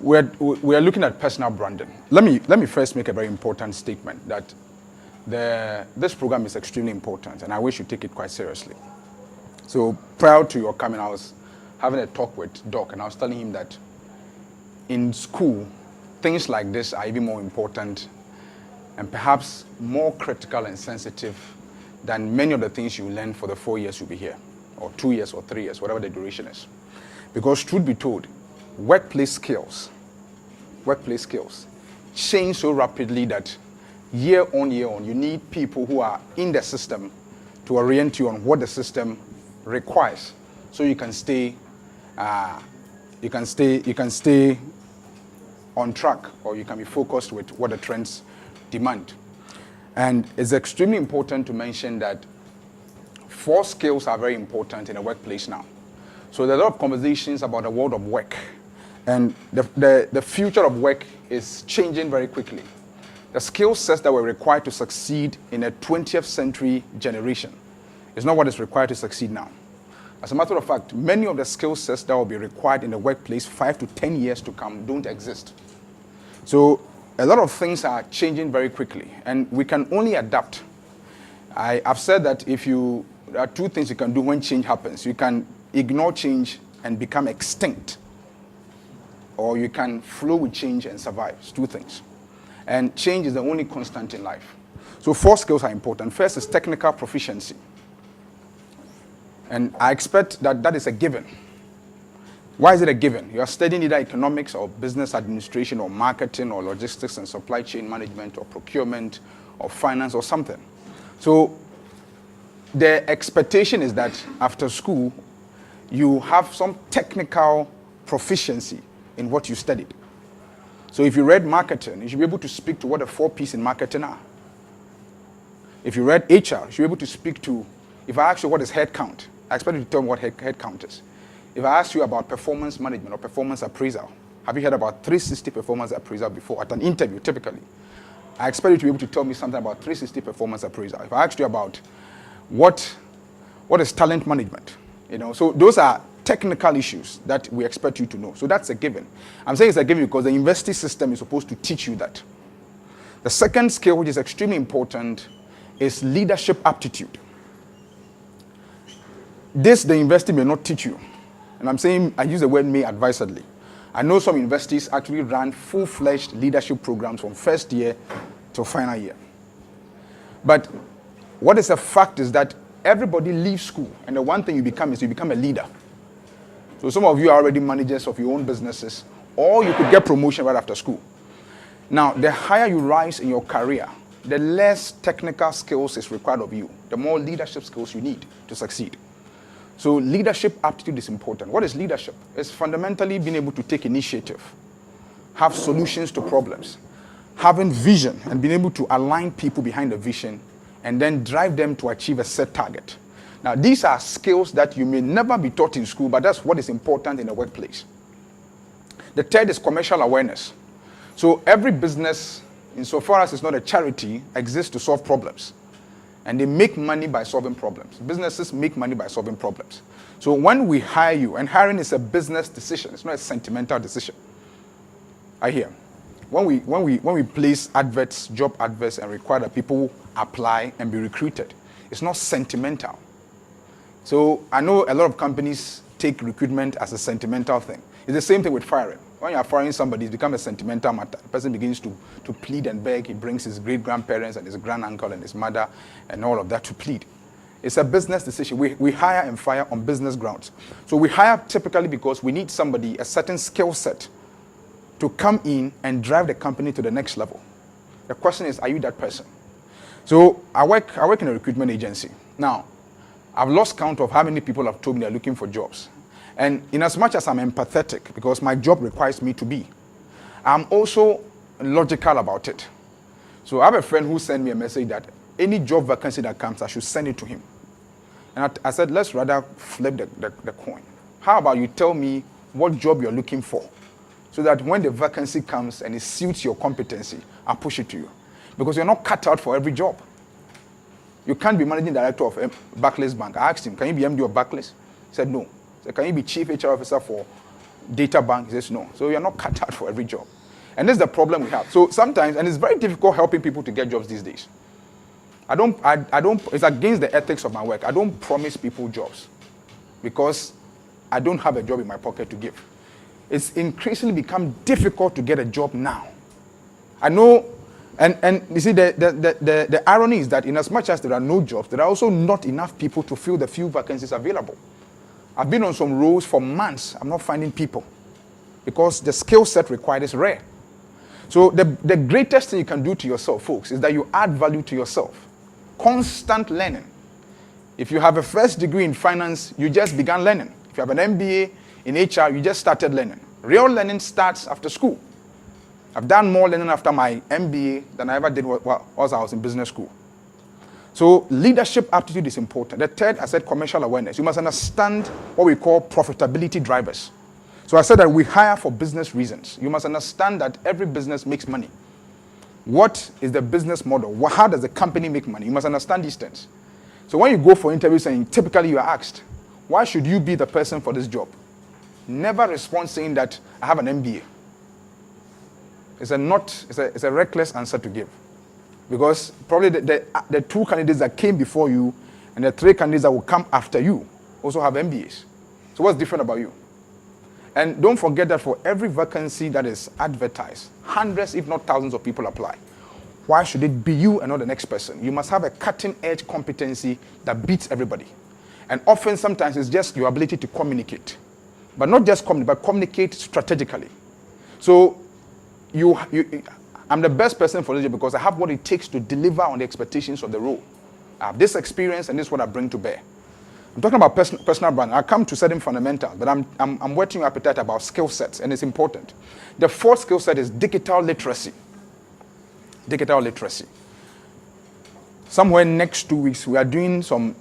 we're looking at personal branding. Let me first make a very important statement that this program is extremely important, and I wish you take it quite seriously. So prior to your coming, I was having a talk with Doc, and I was telling him that in school, things like this are even more important and perhaps more critical and sensitive than many of the things you learn for the 4 years you'll be here, or 2 years or 3 years, whatever the duration is. Because truth be told, workplace skills change so rapidly that year on, you need people who are in the system to orient you on what the system requires, so you can stay on track, or you can be focused with what the trends demand. And it's extremely important to mention that 4 skills are very important in a workplace now. So there are a lot of conversations about the world of work, and the future of work is changing very quickly. The skill sets that were required to succeed in a 20th century generation is not what is required to succeed now. As a matter of fact, many of the skill sets that will be required in the workplace 5 to 10 years to come don't exist. So a lot of things are changing very quickly, and we can only adapt. I've said that there are 2 things you can do when change happens. You can ignore change and become extinct, or you can flow with change and survive. It's 2 things. And change is the only constant in life. So 4 skills are important. First is technical proficiency. And I expect that is a given. Why is it a given? You are studying either economics or business administration or marketing or logistics and supply chain management or procurement or finance or something. So the expectation is that after school, you have some technical proficiency in what you studied. So if you read marketing, you should be able to speak to what the 4 P's in marketing are. If you read HR, you should be able to speak to, if I ask you what is headcount, I expect you to tell me what headcount is. If I ask you about performance management or performance appraisal, have you heard about 360 performance appraisal before at an interview typically? I expect you to be able to tell me something about 360 performance appraisal. If I asked you about what is talent management, so those are technical issues that we expect you to know. So that's a given. I'm saying it's a given because the university system is supposed to teach you that. The second skill, which is extremely important, is leadership aptitude. This the university may not teach you. And I'm saying, I use the word may advisedly. I know some universities actually run full-fledged leadership programs from first year to final year. But what is a fact is that everybody leaves school, and the one thing you become is you become a leader. So some of you are already managers of your own businesses, or you could get promotion right after school. Now, the higher you rise in your career, the less technical skills is required of you, the more leadership skills you need to succeed. So leadership aptitude is important. What is leadership? It's fundamentally being able to take initiative, have solutions to problems, having vision, and being able to align people behind the vision and then drive them to achieve a set target. Now, these are skills that you may never be taught in school, but that's what is important in the workplace. The third is commercial awareness. So every business, insofar as it's not a charity, exists to solve problems. And they make money by solving problems. Businesses make money by solving problems. So when we hire you, and hiring is a business decision, it's not a sentimental decision. I hear. When we place adverts, job adverts, and require that people apply and be recruited, it's not sentimental. So I know a lot of companies take recruitment as a sentimental thing. It's the same thing with firing. When you are firing somebody, it's become a sentimental matter. The person begins to plead and beg. He brings his great-grandparents and his grand-uncle and his mother and all of that to plead. It's a business decision. We hire and fire on business grounds. So we hire typically because we need somebody, a certain skill set, to come in and drive the company to the next level. The question is, are you that person? So I work in a recruitment agency. Now, I've lost count of how many people have told me they're looking for jobs. And in as much as I'm empathetic, because my job requires me to be, I'm also logical about it. So I have a friend who sent me a message that any job vacancy that comes, I should send it to him. And I said, let's rather flip the coin. How about you tell me what job you're looking for, so that when the vacancy comes and it suits your competency, I'll push it to you. Because you're not cut out for every job. You can't be managing director of Barclays Bank. I asked him, can you be MD of Barclays? He said, no. He said, can you be chief HR officer for data bank? He says no. So you're not cut out for every job. And this is the problem we have. So sometimes, and it's very difficult helping people to get jobs these days. I don't, it's against the ethics of my work. I don't promise people jobs because I don't have a job in my pocket to give. It's increasingly become difficult to get a job now. I know, and you see, the irony is that in as much as there are no jobs, there are also not enough people to fill the few vacancies available. I've been on some roles for months. I'm not finding people because the skill set required is rare. So the greatest thing you can do to yourself, folks, is that you add value to yourself. Constant learning. If you have a first degree in finance, you just began learning. If you have an MBA in HR, you just started learning. Real learning starts after school. I've done more learning after my MBA than I ever did while I was in business school. So leadership aptitude is important. The third, I said commercial awareness. You must understand what we call profitability drivers. So I said that we hire for business reasons. You must understand that every business makes money. What is the business model? How does the company make money? You must understand these things. So when you go for interviews and typically you are asked, why should you be the person for this job? Never respond saying that I have an MBA. It's a reckless answer to give. Because probably the two candidates that came before you and the three candidates that will come after you also have MBAs. So what's different about you? And don't forget that for every vacancy that is advertised, hundreds if not thousands of people apply. Why should it be you and not the next person? You must have a cutting-edge competency that beats everybody. And often, sometimes, it's just your ability to communicate. But not just communicate, but communicate strategically. So I'm the best person for this job because I have what it takes to deliver on the expectations of the role. I have this experience, and this is what I bring to bear. I'm talking about personal brand. I'll come to certain fundamentals, but I'm whetting your appetite about skill sets, and it's important. The fourth skill set is digital literacy. Digital literacy. Somewhere next 2 weeks, we are doing some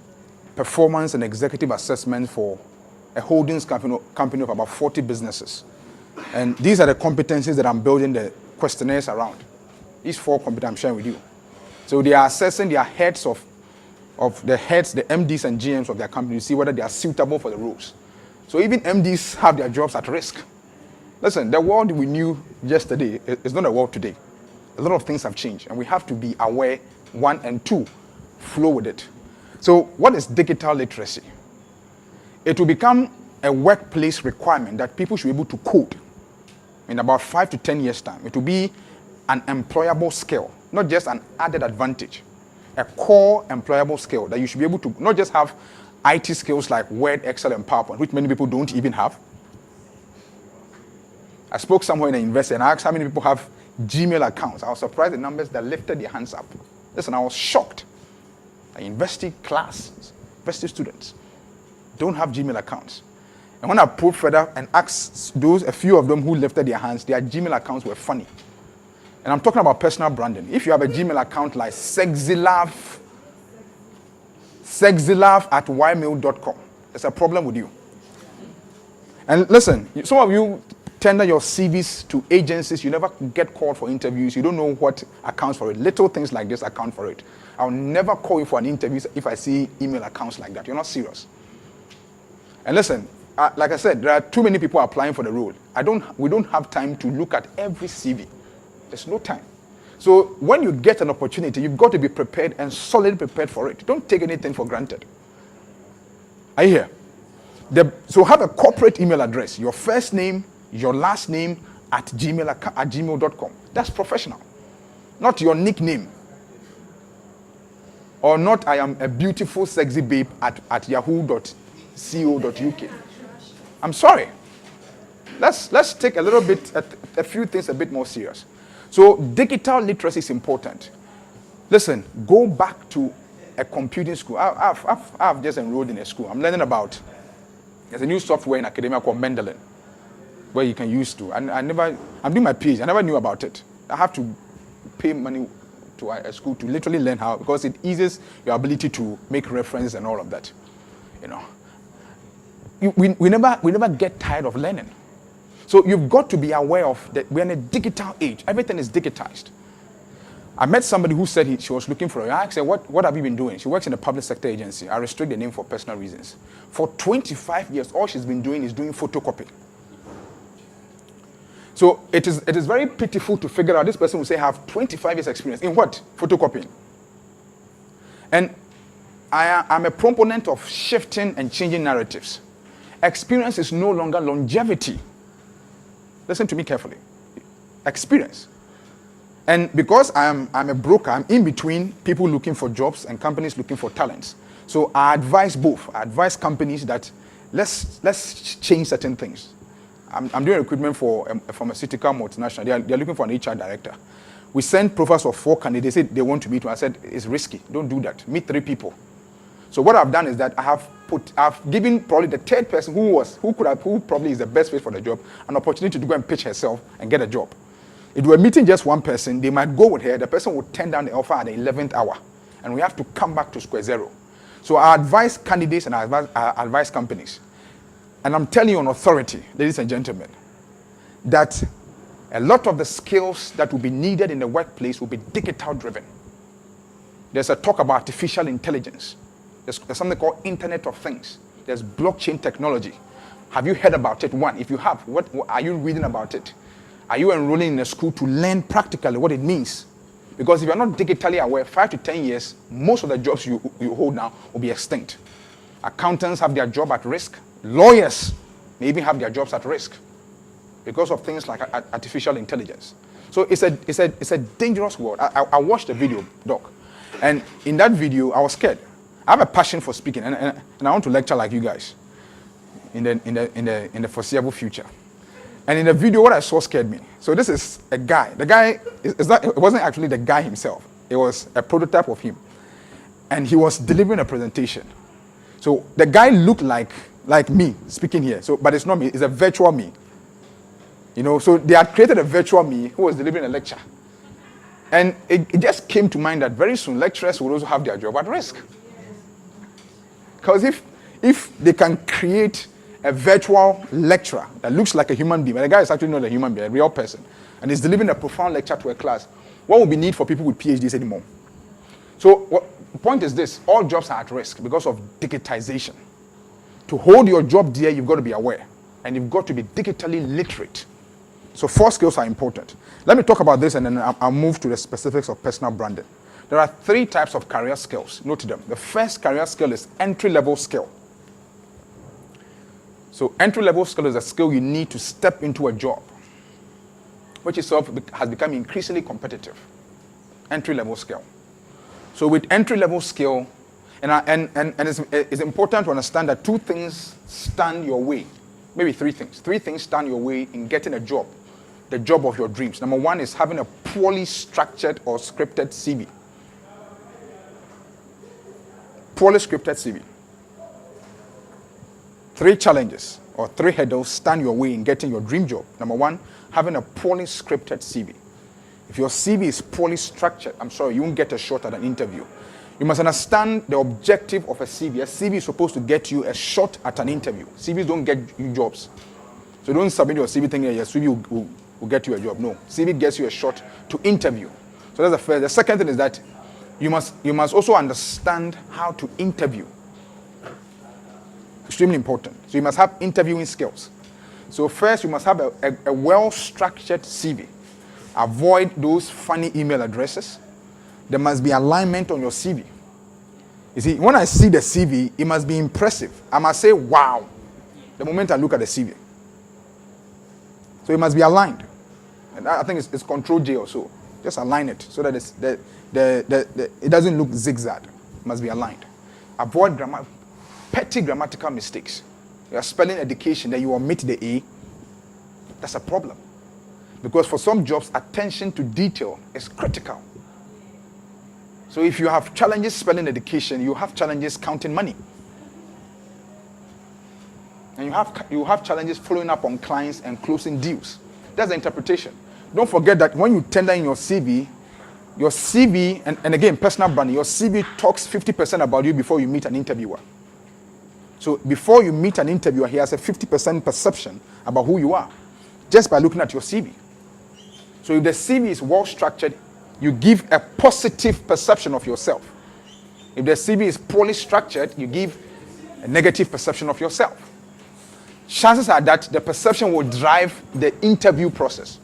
performance and executive assessment for a holdings company of about 40 businesses. And these are the competencies that I'm building the questionnaires around. These 4 competencies I'm sharing with you. So they are assessing their heads the MDs and GMs of their company to see whether they are suitable for the roles. So even MDs have their jobs at risk. Listen, the world we knew yesterday is not the world today. A lot of things have changed, and we have to be aware, 1 and 2, flow with it. So what is digital literacy? It will become a workplace requirement that people should be able to code in about 5 to 10 years' time. It will be an employable skill, not just an added advantage. A core employable skill that you should be able to not just have IT skills like Word, Excel, and PowerPoint, which many people don't even have. I spoke somewhere in an investor and I asked how many people have Gmail accounts. I was surprised the numbers that lifted their hands up. Listen, I was shocked. University students don't have Gmail accounts. And when I probed further and asked a few of them who lifted their hands, their Gmail accounts were funny. And I'm talking about personal branding. If you have a Gmail account like sexylove@ymail.com, there's a problem with you. And listen, some of you tender your CVs to agencies, you never get called for interviews, you don't know what accounts for it. Little things like this account for it. I'll never call you for an interview if I see email accounts like that. You're not serious. And listen, like I said, there are too many people applying for the role. We don't have time to look at every CV. There's no time. So when you get an opportunity, you've got to be prepared and solidly prepared for it. Don't take anything for granted. Are you here? So have a corporate email address. Your first name, your last name at gmail.com. That's professional. Not your nickname. Or not I am a beautiful sexy babe at yahoo.co.uk. I'm sorry. Let's take a few things a bit more serious. So digital literacy is important. Listen, go back to a computing school. I've just enrolled in a school. I'm learning about, there's a new software in academia called Mendelin, where you can use to. I'm doing my PhD. I never knew about it. I have to pay money to a school to literally learn how, because it eases your ability to make references and all of that. You know, we never get tired of learning. So you've got to be aware of that we're in a digital age. Everything is digitized. I met somebody who said she was looking for a job. I asked her, what have you been doing? She works in a public sector agency. I restrict the name for personal reasons. For 25 years, all she's been doing is doing photocopy. So it is very pitiful to figure out this person will say have 25 years experience in what? Photocopying. And I'm a proponent of shifting and changing narratives. Experience is no longer longevity. Listen to me carefully. Experience. And because I'm a broker, I'm in between people looking for jobs and companies looking for talents. So I advise both. I advise companies that let's change certain things. I'm doing recruitment for a pharmaceutical multinational. They're looking for an HR director. We sent profiles of 4 candidates. They said they want to meet one. I said, it's risky. Don't do that. Meet 3 people. So what I've done is that I've given probably the 3rd person who probably is the best fit for the job an opportunity to go and pitch herself and get a job. If we're meeting just one person, they might go with her. The person will turn down the offer at the 11th hour. And we have to come back to square zero. So I advise candidates and I advise companies. And I'm telling you on authority, ladies and gentlemen, that a lot of the skills that will be needed in the workplace will be digital driven. There's a talk about artificial intelligence. There's something called Internet of Things. There's blockchain technology. Have you heard about it? One, if you have, what are you reading about it? Are you enrolling in a school to learn practically what it means? Because if you're not digitally aware, 5 to 10 years, most of the jobs you hold now will be extinct. Accountants have their job at risk. Lawyers may even have their jobs at risk because of things like artificial intelligence. So it's a dangerous world. I watched the video, Doc, and in that video, I was scared. I have a passion for speaking, and I want to lecture like you guys in the foreseeable future. And in the video, what I saw scared me. So this is a guy. The guy it wasn't actually the guy himself. It was a prototype of him, and he was delivering a presentation. So the guy looked like me speaking here. So, but it's not me. It's a virtual me. You know. So they had created a virtual me who was delivering a lecture, and it just came to mind that very soon lecturers will also have their job at risk. Because if they can create a virtual lecturer that looks like a human being, but the guy is actually not a human being, a real person, and is delivering a profound lecture to a class, what will be need for people with PhDs anymore? So the point is this: all jobs are at risk because of digitization. To hold your job dear, you've got to be aware, and you've got to be digitally literate. So 4 skills are important. Let me talk about this, and then I'll move to the specifics of personal branding. There are 3 types of career skills. Note them. The first career skill is entry-level skill. So entry-level skill is a skill you need to step into a job, which itself has become increasingly competitive. Entry-level skill. So with entry-level skill, and it's important to understand that 2 things stand your way. Maybe 3 things. 3 things stand your way in getting a job, the job of your dreams. Number 1 is having a poorly structured or scripted CV. Poorly scripted CV. 3 challenges or 3 hurdles stand your way in getting your dream job. Number 1, having a poorly scripted CV. If your CV is poorly structured, I'm sorry, you won't get a shot at an interview. You must understand the objective of a CV. A CV is supposed to get you a shot at an interview. CVs don't get you jobs. So don't submit your CV thinking your CV will get you a job. No, CV gets you a shot to interview. So that's the first. The second thing is that you must also understand how to interview. Extremely important. So you must have interviewing skills. So first, you must have a well-structured CV. Avoid those funny email addresses. There must be alignment on your CV. You see, when I see the CV, it must be impressive. I must say, wow, the moment I look at the CV. So it must be aligned. And I think it's Control J or so. Just align it so that it doesn't look zigzag. It must be aligned. Avoid petty grammatical mistakes. You are spelling education, then you omit the A. That's a problem. Because for some jobs, attention to detail is critical. So if you have challenges spelling education, you have challenges counting money. And you have challenges following up on clients and closing deals. That's the interpretation. Don't forget that when you tender in your CV, and again, personal branding, your CV talks 50% about you before you meet an interviewer. So before you meet an interviewer, he has a 50% perception about who you are, just by looking at your CV. So if the CV is well structured, you give a positive perception of yourself. If the CV is poorly structured, you give a negative perception of yourself. chances are that the perception will drive the interview process.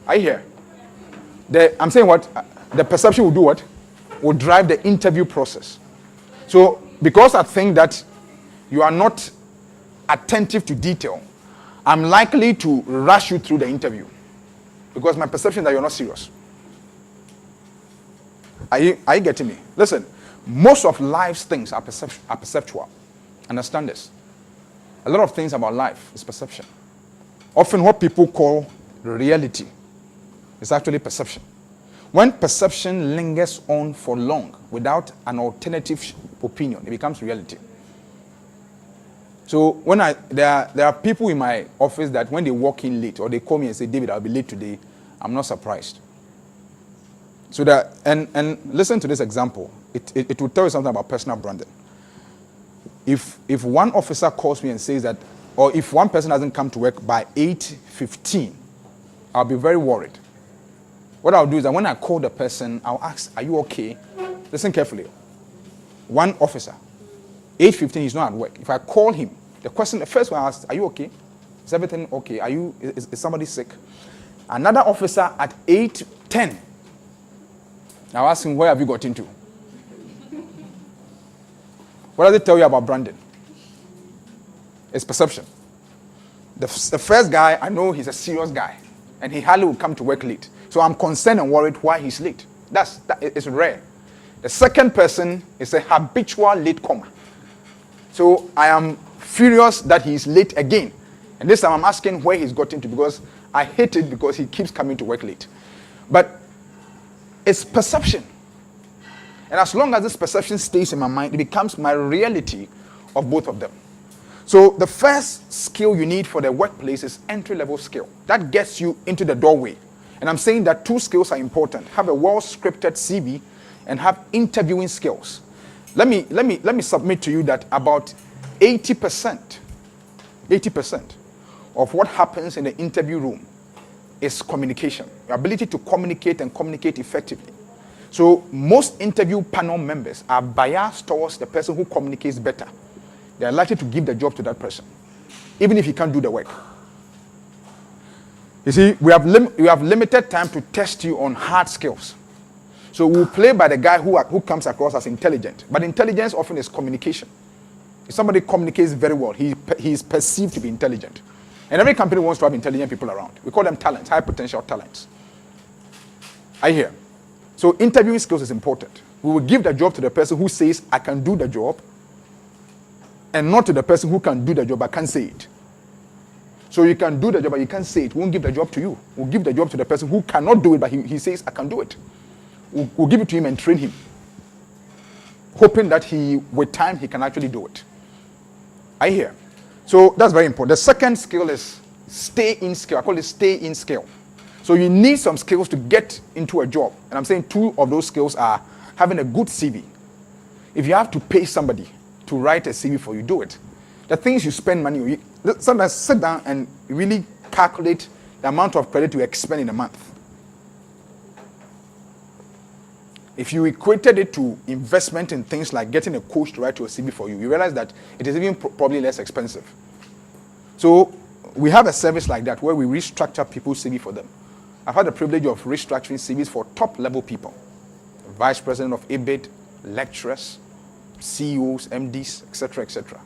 Are you here? I'm saying what? The perception will do what? Will drive the interview process. So, because I think that you are not attentive to detail, I'm likely to rush you through the interview because my perception that you're not serious. Are you getting me? Listen, most of life's things are perceptual. Understand this. A lot of things about life is perception. Often what people call reality is actually perception. When perception lingers on for long without an alternative opinion, it becomes reality. So when there are people in my office that when they walk in late or they call me and say, David, I'll be late today, I'm not surprised. So that and listen to this example. It will tell you something about personal branding. If one officer calls me and says that, or if one person doesn't come to work by 8:15, I'll be very worried. What I'll do is that when I call the person, I'll ask, are you okay? Listen carefully. One officer, 8:15, he's not at work. If I call him, the first one I ask, are you okay? Is everything okay? Is somebody sick? Another officer at 8:10, I'll ask him, where have you got into? What does it tell you about branding? It's perception. The first guy, I know he's a serious guy, and he hardly will come to work late. So I'm concerned and worried why he's late. It's rare. The second person is a habitual late comer. So I am furious that he's late again. And this time I'm asking where he's got into because I hate it because he keeps coming to work late. But it's perception. And as long as this perception stays in my mind, it becomes my reality of both of them. So the first skill you need for the workplace is entry-level skill. That gets you into the doorway. And I'm saying that two skills are important. Have a well-scripted CV and have interviewing skills. Let me submit to you that about 80% of what happens in the interview room is communication. Your ability to communicate and communicate effectively. So most interview panel members are biased towards the person who communicates better. They are likely to give the job to that person, even if he can't do the work. You see, we have limited time to test you on hard skills. So we'll play by the guy who comes across as intelligent. But intelligence often is communication. If somebody communicates very well, he is perceived to be intelligent. And every company wants to have intelligent people around. We call them talents, high potential talents. Are you here? So interviewing skills is important. We will give the job to the person who says, I can do the job, and not to the person who can do the job but can't say it. So you can do the job but you can't say it. We won't give the job to you. We'll give the job to the person who cannot do it but he says, I can do it. We'll give it to him and train him, hoping that with time, he can actually do it. Are you here? So that's very important. The second skill is stay-in skill. I call it stay-in skill. So you need some skills to get into a job. And I'm saying two of those skills are having a good CV. If you have to pay somebody to write a CV for you, do it. The things you spend money on, sometimes sit down and really calculate the amount of credit you expend in a month. If you equated it to investment in things like getting a coach to write your CV for you, you realize that it is even probably less expensive. So we have a service like that where we restructure people's CV for them. I've had the privilege of restructuring CVs for top-level people. Vice President of EBIT, lecturers, CEOs, MDs, etc., etc.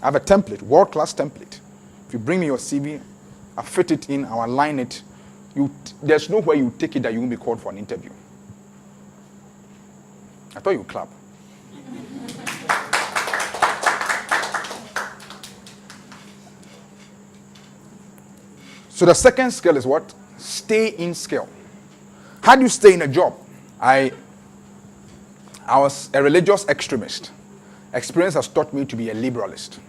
I have a template, world-class template. If you bring me your CV, I fit it in, I'll align it. There's nowhere you take it that you won't be called for an interview. I thought you would clap. So the second skill is what? Stay-in skill. How do you stay in a job? I was a religious extremist. Experience has taught me to be a liberalist.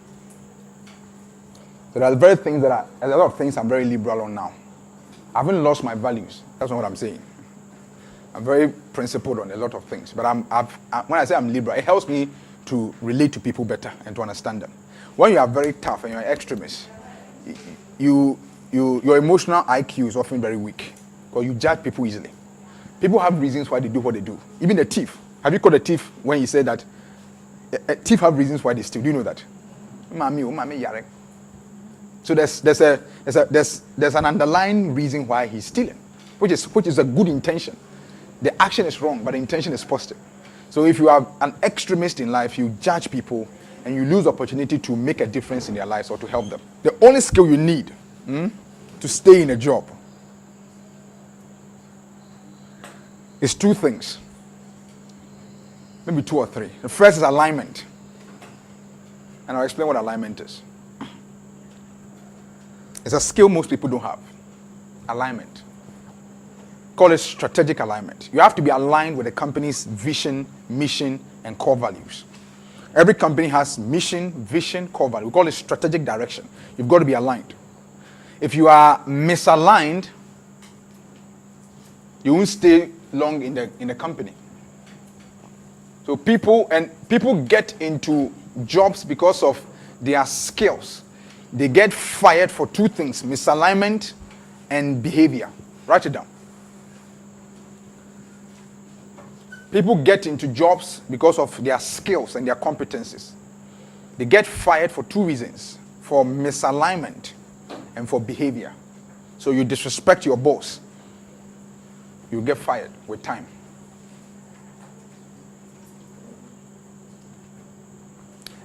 So there are a lot of things I'm very liberal on now. I haven't lost my values. That's not what I'm saying. I'm very principled on a lot of things. But when I say I'm liberal, it helps me to relate to people better and to understand them. When you are very tough and you're an extremist, your emotional IQ is often very weak because you judge people easily. People have reasons why they do what they do. Even the thief. Have you caught a thief when he said that a thief have reasons why they steal? Do you know that? So there's an underlying reason why he's stealing, which is a good intention. The action is wrong, but the intention is positive. So if you are an extremist in life, you judge people and you lose opportunity to make a difference in their lives or to help them. The only skill you need to stay in a job is two things. Maybe two or three. The first is alignment. And I'll explain what alignment is. It's a skill most people don't have. Alignment. Call it strategic alignment. You have to be aligned with the company's vision, mission, and core values. Every company has mission, vision, core value. We call it strategic direction. You've got to be aligned. If you are misaligned, you won't stay long in the company. So people get into jobs because of their skills. They get fired for two things: misalignment and behavior. Write it down. People get into jobs because of their skills and their competencies. They get fired for two reasons: for misalignment and for behavior. So you disrespect your boss, you get fired with time.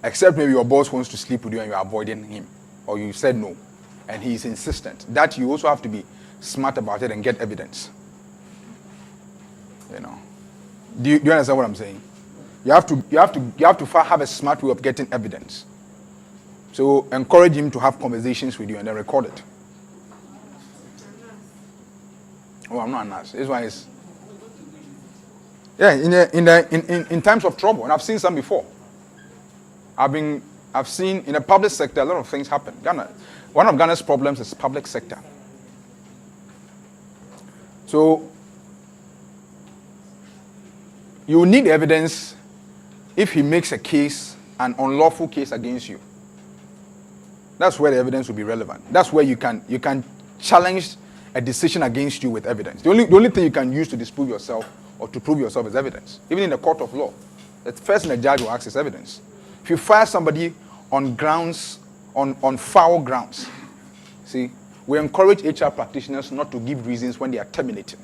Except maybe your boss wants to sleep with you and you're avoiding him, or you said no and he's insistent. That you also have to be smart about it and get evidence. You know. Do you understand what I'm saying? You have to have a smart way of getting evidence. So encourage him to have conversations with you and then record it. Oh, I'm not a nurse. This one is. Yeah, in times of trouble, and I've seen some before. I've seen in the public sector a lot of things happen. One of Ghana's problems is public sector. So you need evidence if he makes a case, an unlawful case against you. That's where the evidence will be relevant. That's where you can challenge a decision against you with evidence. The only thing you can use to disprove yourself or to prove yourself is evidence. Even in the court of law, the first thing the judge will ask is evidence. If you fire somebody on grounds, on foul grounds, see, we encourage HR practitioners not to give reasons when they are terminating.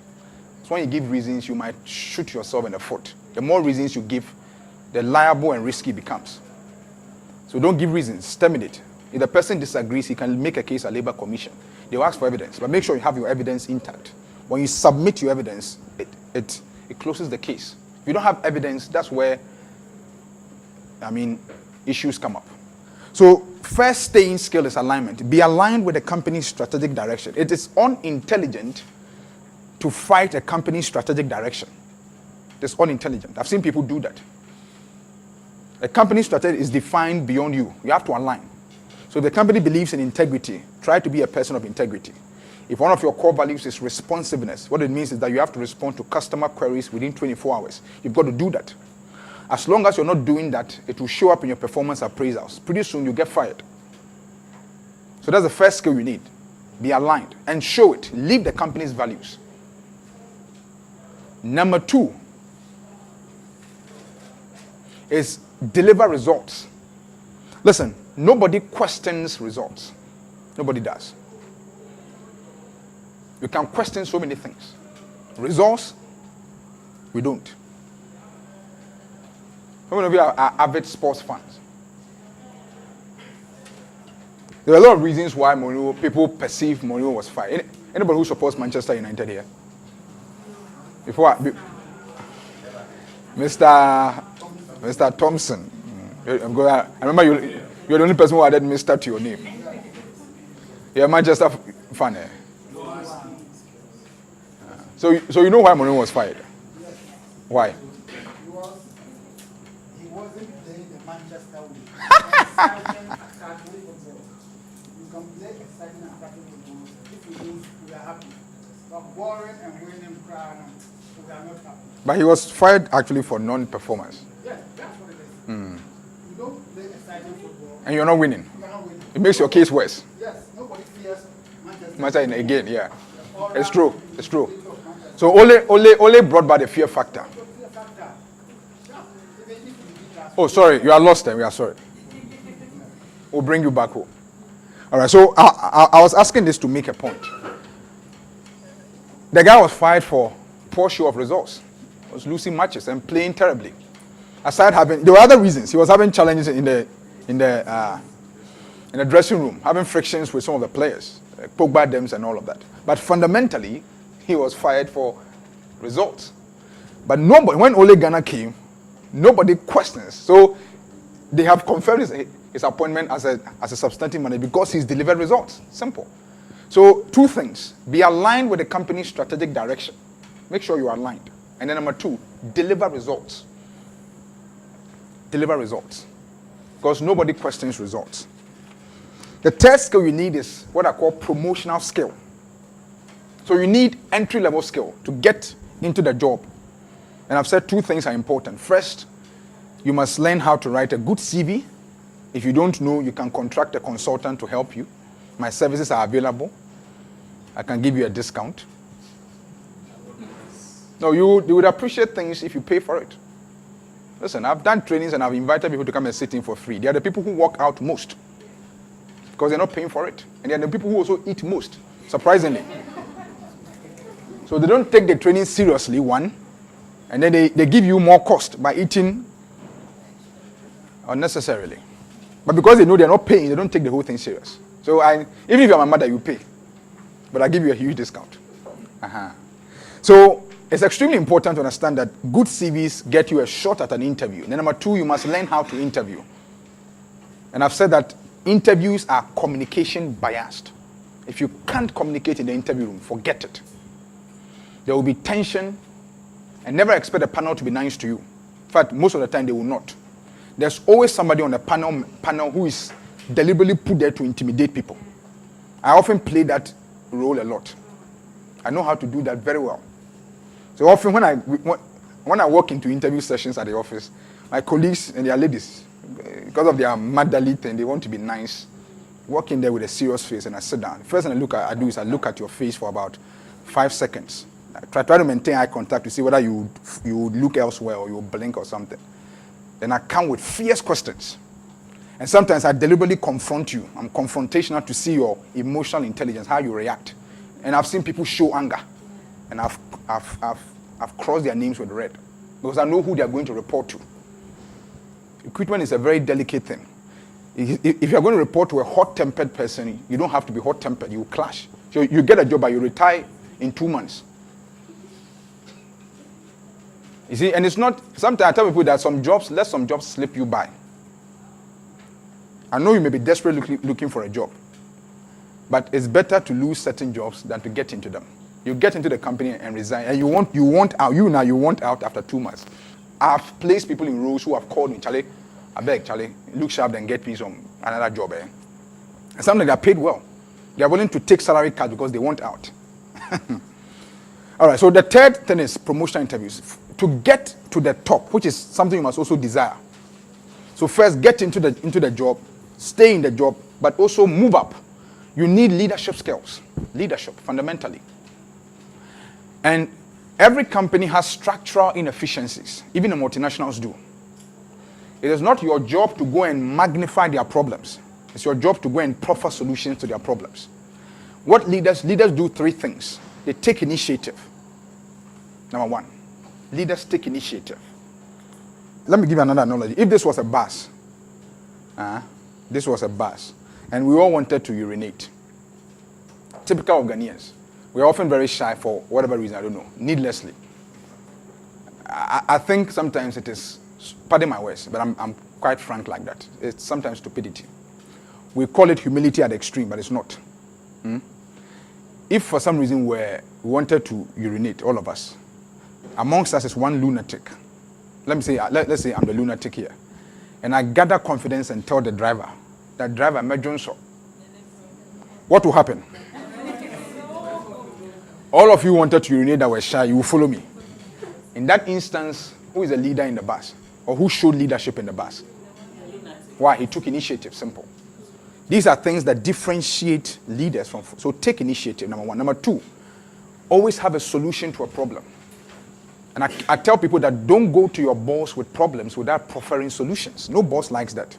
So when you give reasons, you might shoot yourself in the foot. The more reasons you give, the liable and risky it becomes. So don't give reasons, terminate. If the person disagrees, he can make a case at Labor Commission. They will ask for evidence, but make sure you have your evidence intact. When you submit your evidence, it closes the case. If you don't have evidence, that's where, issues come up. So first staying skill is alignment. Be aligned with the company's strategic direction. It is unintelligent to fight a company's strategic direction. It's unintelligent. I've seen people do that. A company's strategy is defined beyond you. You have to align. So if the company believes in integrity, try to be a person of integrity. If one of your core values is responsiveness, what it means is that you have to respond to customer queries within 24 hours. You've got to do that. As long as you're not doing that, it will show up in your performance appraisals. Pretty soon, you get fired. So that's the first skill you need. Be aligned and show it. Live the company's values. Number 2 is deliver results. Listen, nobody questions results. Nobody does. You can question so many things. Results, we don't. How many of you are avid sports fans? There are a lot of reasons why people perceive Mourinho was fired. Anybody who supports Manchester United here? Mr. Thompson. I remember you're the only person who added Mr. to your name. You're a Manchester fan, eh? So you know why Mourinho was fired? Why? He wasn't playing the Manchester way. You can play exciting attacking football. If you lose, we are happy. But boring and winning, crying, we are not happy. But he was fired actually for non-performance. Yes, that's what it is. You don't play exciting football. And you're not winning. You are not winning. It makes your case worse. Yes, nobody fears Manchester. Manchester again, yeah. It's true. It's true. So Ole brought back the fear factor. Oh, sorry, you are lost then. We are sorry. We'll bring you back home. All right, so I was asking this to make a point. The guy was fired for poor show of results. He was losing matches and playing terribly. Aside having, there were other reasons. He was having challenges in the dressing room, having frictions with some of the players, Pogba dems and all of that. But fundamentally, he was fired for results. But nobody, when Ole Gunnar came, nobody questions. So they have confirmed his appointment as a substantive manager because he's delivered results. Simple. So two things. Be aligned with the company's strategic direction. Make sure you are aligned. And then number two, deliver results. Deliver results. Because nobody questions results. The third skill you need is what I call promotional skill. So you need entry-level skill to get into the job. And I've said two things are important. First, you must learn how to write a good CV. If you don't know, you can contract a consultant to help you. My services are available. I can give you a discount. No, you would appreciate things if you pay for it. Listen, I've done trainings and I've invited people to come and sit in for free. They are the people who work out most because they're not paying for it. And they are the people who also eat most, surprisingly. So they don't take the training seriously, one, and then they give you more cost by eating unnecessarily. But because they know they're not paying, they don't take the whole thing serious. So even if you're my mother, you pay. But I give you a huge discount. So it's extremely important to understand that good CVs get you a shot at an interview. Then number two, you must learn how to interview. And I've said that interviews are communication biased. If you can't communicate in the interview room, forget it. There will be tension, and never expect a panel to be nice to you. In fact, most of the time they will not. There's always somebody on the panel who is deliberately put there to intimidate people. I often play that role a lot. I know how to do that very well. So often when I walk into interview sessions at the office, my colleagues and their ladies, because of their motherly thing, they want to be nice, walk in there with a serious face and I sit down. The first thing I do is I look at your face for about 5 seconds. I try to maintain eye contact to see whether you look elsewhere or you blink or something. Then I come with fierce questions. And sometimes I deliberately confront you. I'm confrontational to see your emotional intelligence, how you react. And I've seen people show anger. And I've crossed their names with red. Because I know who they're going to report to. Recruitment is a very delicate thing. If you're going to report to a hot-tempered person, you don't have to be hot-tempered. You clash. So you get a job, but you retire in 2 months. You see, and it's not, sometimes I tell people that let some jobs slip you by. I know you may be desperately looking for a job, but it's better to lose certain jobs than to get into them. You get into the company and resign, and you want out after 2 months. I've placed people in roles who have called me, Charlie, I beg, Charlie, look sharp and get me another job. And something they're paid well. They're willing to take salary cuts because they want out. All right, so the third thing is promotional interviews. To get to the top, which is something you must also desire. So first, get into the job, stay in the job, but also move up. You need leadership skills. Leadership, fundamentally. And every company has structural inefficiencies. Even the multinationals do. It is not your job to go and magnify their problems. It's your job to go and proffer solutions to their problems. What leaders do 3 things. They take initiative. Number 1. Leaders take initiative. Let me give you another analogy. If this was a bus, and we all wanted to urinate, typical of Ghanaians, we're often very shy for whatever reason, I don't know, needlessly. I think sometimes it is, pardon my words, but I'm quite frank like that. It's sometimes stupidity. We call it humility at the extreme, but it's not. If for some reason we wanted to urinate, all of us, amongst us is one lunatic. Let's say I'm the lunatic here. And I gather confidence and tell the driver, that driver, Mejonso, what will happen? All of you wanted to urinate that were shy, you will follow me. In that instance, who is the leader in the bus? Or who showed leadership in the bus? Why? He took initiative, simple. These are things that differentiate leaders from, so take initiative, number 1. Number 2, always have a solution to a problem. And I tell people that don't go to your boss with problems without proffering solutions. No boss likes that.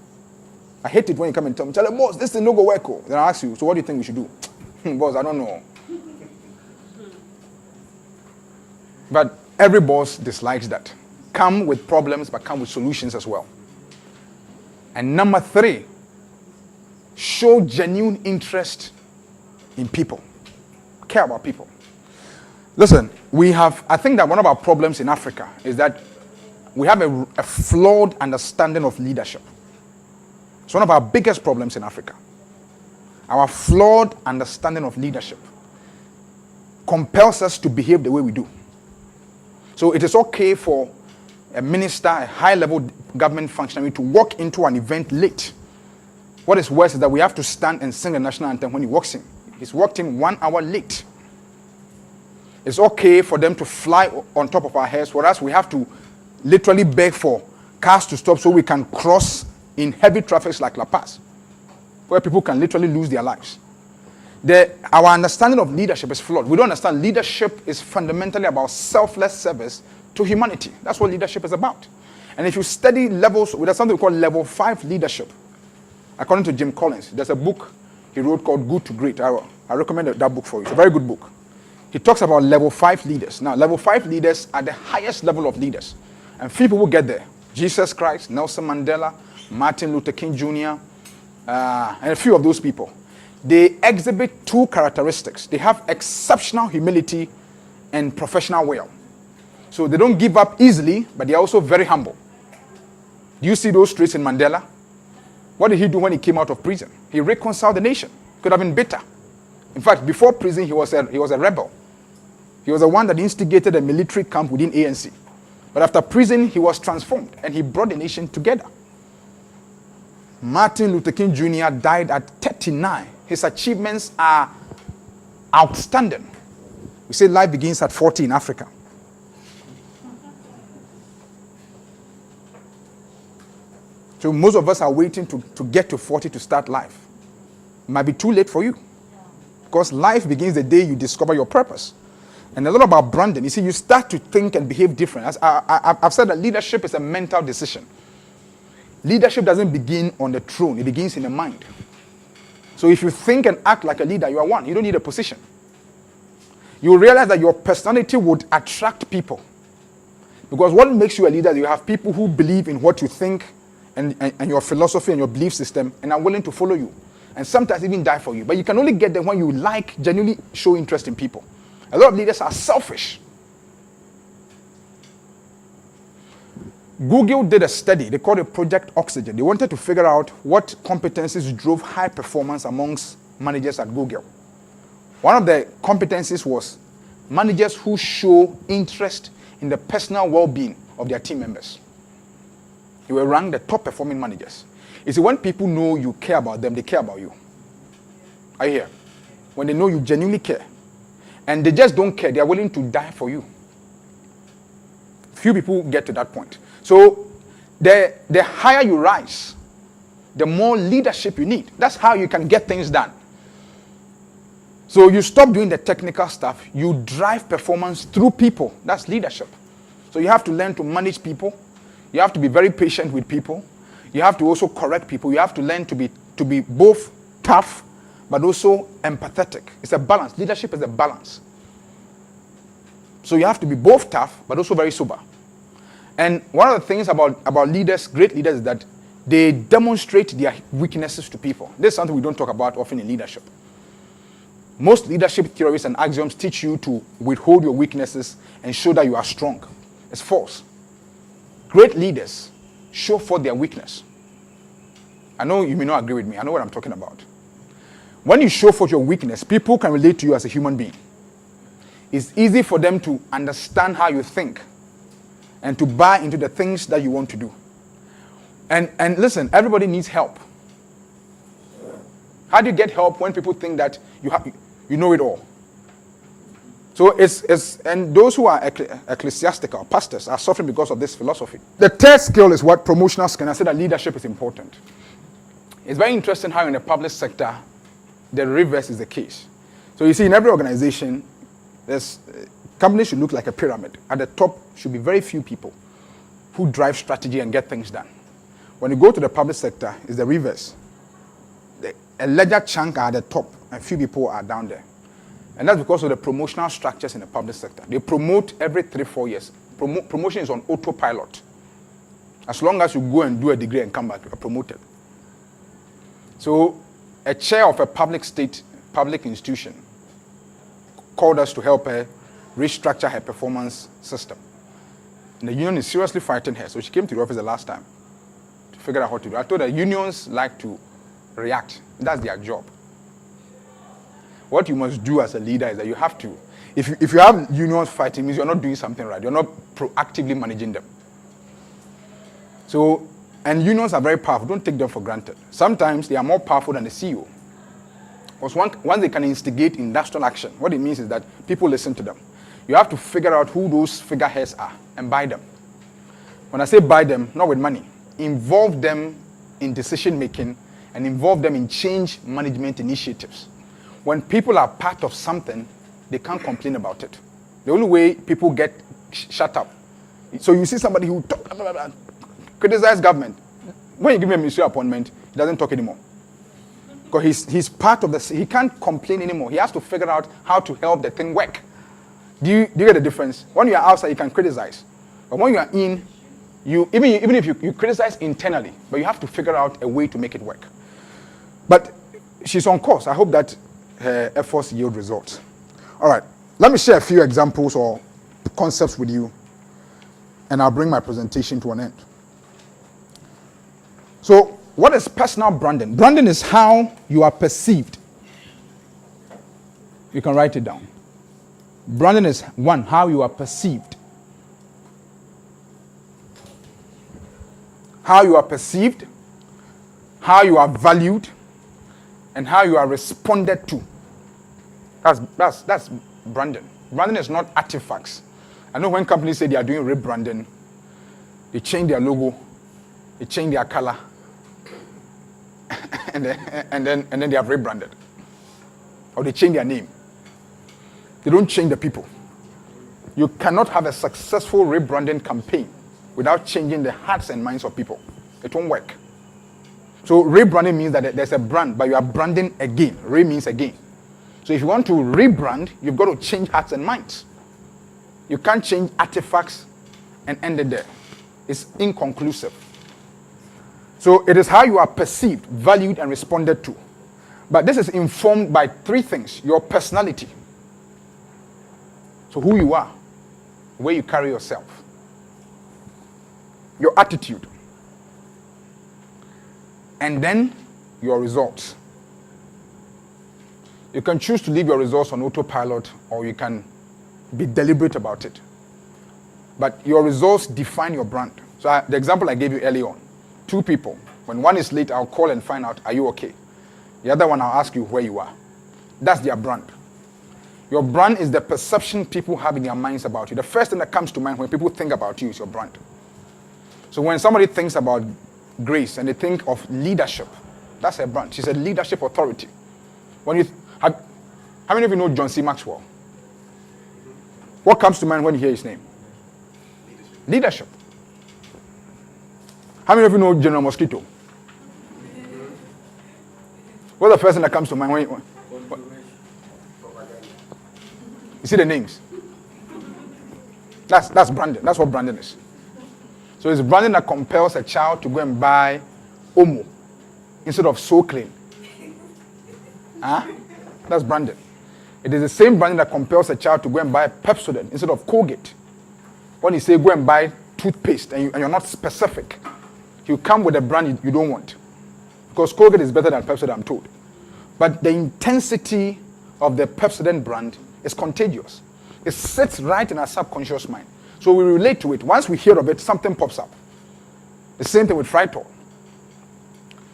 I hate it when you come and tell me, boss, this thing no go work. Then I ask you, so what do you think we should do? Boss, I don't know. But every boss dislikes that. Come with problems, but come with solutions as well. And number 3, show genuine interest in people. Care about people. Listen, I think that one of our problems in Africa is that we have a flawed understanding of leadership. It's one of our biggest problems in Africa. Our flawed understanding of leadership compels us to behave the way we do. So it is okay for a minister, a high-level government functionary to walk into an event late. What is worse is that we have to stand and sing the national anthem when he walks in. He's walked in 1 hour late. It's okay for them to fly on top of our heads, whereas we have to literally beg for cars to stop so we can cross in heavy traffic like La Paz, where people can literally lose their lives. Our understanding of leadership is flawed. We don't understand leadership is fundamentally about selfless service to humanity. That's what leadership is about. And if you study levels, there's something we call level 5 leadership. According to Jim Collins, there's a book he wrote called Good to Great. I recommend that book for you. It's a very good book. He talks about level 5 leaders. Now, level 5 leaders are the highest level of leaders. And few people will get there. Jesus Christ, Nelson Mandela, Martin Luther King Jr., and a few of those people. They exhibit 2 characteristics. They have exceptional humility and professional will. So they don't give up easily, but they're also very humble. Do you see those traits in Mandela? What did he do when he came out of prison? He reconciled the nation. Could have been bitter. In fact, before prison, he was a rebel. He was the one that instigated a military camp within ANC. But after prison, he was transformed, and he brought the nation together. Martin Luther King Jr. died at 39. His achievements are outstanding. We say life begins at 40 in Africa. So most of us are waiting to get to 40 to start life. It might be too late for you. Because life begins the day you discover your purpose. And a lot about branding. You see, you start to think and behave different. I've said that leadership is a mental decision. Leadership doesn't begin on the throne. It begins in the mind. So if you think and act like a leader, you are one. You don't need a position. You realize that your personality would attract people. Because what makes you a leader is you have people who believe in what you think and your philosophy and your belief system and are willing to follow you. And sometimes even die for you. But you can only get them when you genuinely show interest in people. A lot of leaders are selfish. Google did a study. They called it Project Oxygen. They wanted to figure out what competencies drove high performance amongst managers at Google. One of the competencies was managers who show interest in the personal well-being of their team members. They were ranked the top performing managers. You see, when people know you care about them, they care about you. Are you here? When they know you genuinely care. And they just don't care. They are willing to die for you. Few people get to that point. So the higher you rise, the more leadership you need. That's how you can get things done. So you stop doing the technical stuff. You drive performance through people. That's leadership. So you have to learn to manage people. You have to be very patient with people. You have to also correct people. You have to learn to be both tough but also empathetic. It's a balance. Leadership is a balance. So you have to be both tough but also very sober. And one of the things about leaders, great leaders, is that they demonstrate their weaknesses to people. This is something we don't talk about often in leadership. Most leadership theories and axioms teach you to withhold your weaknesses and show that you are strong. It's false. Great leaders show forth their weakness. I know you may not agree with me. I know what I'm talking about. When you show forth your weakness, people can relate to you as a human being. It's easy for them to understand how you think and to buy into the things that you want to do. And listen, everybody needs help. How do you get help when people think that you know it all? So and those who are ecclesiastical, pastors, are suffering because of this philosophy. The third skill is what? Promotional skill. I said that leadership is important. It's very interesting how in the public sector, the reverse is the case. So you see, in every organization, companies should look like a pyramid. At the top should be very few people who drive strategy and get things done. When you go to the public sector, it's the reverse. A larger chunk are at the top, and few people are down there. And that's because of the promotional structures in the public sector. They promote every 3-4 years. Promotion is on autopilot. As long as you go and do a degree and come back, you are promoted. So a chair of a public institution called us to help her restructure her performance system. And the union is seriously fighting her. So she came to the office the last time to figure out what to do. I told her unions like to react. That's their job. What you must do as a leader is that you have to, if you have unions fighting, means you're not doing something right. You're not proactively managing them. So, and unions are very powerful. Don't take them for granted. Sometimes they are more powerful than the CEO. Because once they can instigate industrial action, what it means is that people listen to them. You have to figure out who those figureheads are and buy them. When I say buy them, not with money. Involve them in decision making and involve them in change management initiatives. When people are part of something, they can't complain about it. The only way people get shut up. So you see somebody who criticize government. When you give him a ministerial appointment, he doesn't talk anymore. Because he's part of this. He can't complain anymore. He has to figure out how to help the thing work. Do you get the difference? When you are outside, you can criticize. But when you are in, even if you criticize internally, but you have to figure out a way to make it work. But she's on course. I hope that her efforts yield results. All right. Let me share a few examples or concepts with you, and I'll bring my presentation to an end. So, what is personal branding? Branding is how you are perceived. You can write it down. Branding is, one, how you are perceived. How you are perceived, how you are valued, and how you are responded to. That's branding. Branding is not artifacts. I know when companies say they are doing rebranding, they change their logo, they change their color, and then they have rebranded. Or they change their name. They don't change the people. You cannot have a successful rebranding campaign without changing the hearts and minds of people. It won't work. So rebranding means that there's a brand, but you are branding again. Re means again. So if you want to rebrand, you've got to change hearts and minds. You can't change artifacts and end it there. It's inconclusive. So it is how you are perceived, valued, and responded to. But this is informed by three things. Your personality. So who you are, the way you carry yourself. Your attitude. And then your results. You can choose to leave your results on autopilot, or you can be deliberate about it. But your results define your brand. So the example I gave you earlier on, 2 people. When one is late, I'll call and find out, are you okay? The other one, I'll ask you where you are. That's their brand. Your brand is the perception people have in their minds about you. The first thing that comes to mind when people think about you is your brand. So when somebody thinks about Grace and they think of leadership, that's her brand. She's a leadership authority. How many of you know John C. Maxwell? What comes to mind when you hear his name? Leadership. How many of you know General Mosquito? What's the first thing that comes to mind when you see the names? That's branding. That's what branding is. So it's branding that compels a child to go and buy Omo instead of So Clean. That's branding. It is the same branding that compels a child to go and buy Pepsodent instead of Colgate. When you say go and buy toothpaste and you're not specific, you come with a brand you don't want. Because Colgate is better than Pepsodent, I'm told. But the intensity of the Pepsodent brand is contagious. It sits right in our subconscious mind. So we relate to it. Once we hear of it, something pops up. The same thing with Frytol.